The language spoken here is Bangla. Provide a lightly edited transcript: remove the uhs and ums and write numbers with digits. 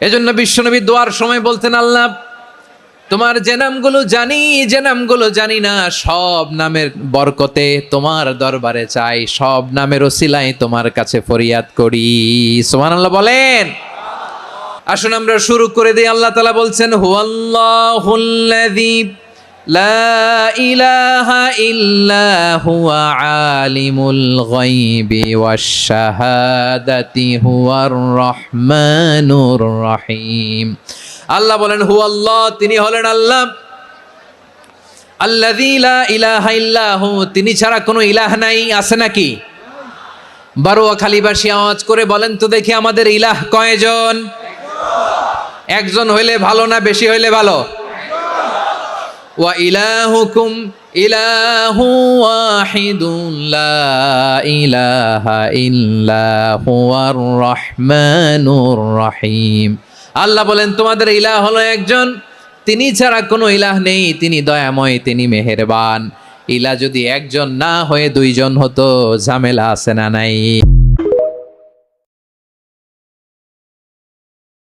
এজন্য বিশ্বনবী দোয়ার সময় বলতেন, আল্লাহ তোমার যে নামগুলো জানি যে নামগুলো জানি না, সব নামের বরকতে তোমার দরবারে চাই, সব নামের ওসিলায় তোমার কাছে ফরিয়াদ করি। সুবহানাল্লাহ বলেন। আসুন আমরা শুরু করে দিই। আল্লাহ তাআলা বলছেন, হুয়াল্লাহুল্লাযী লা ইলাহা ইল্লা হুয়া আলিমুল গায়বি ওয়াশ শাহাদাতি হুয়ার রহমানুর রহিম। আল্লাহ বলেন, হুয়াল্লাহ, তিনি হলেন আল্লাহ, আল্লাযী লা ইলাহা ইল্লাহু, তিনি ছাড়া কোনো ইলাহ নাই। আছে নাকি? বারোয়াখালীবাসী আওয়াজ করে বলেন তো দেখি, আমাদের ইলাহ কয়জন? একজন হইলে ভালো না বেশি হইলে ভালো? ওয়া ইলাহুকুম ইলাহু ওয়াহিদুন লা ইলাহা ইল্লা হুয়ার রহমানুর রহিম। আল্লাহ বলেন, তোমাদের ইলাহ হলো একজন, তিনি ছাড়া কোনো ইলাহ নেই, তিনি দয়াময়, তিনি মেহেরবান। ইলাহ যদি একজন না হয়ে দুইজন হতো, ঝামেলা আছে না নাই?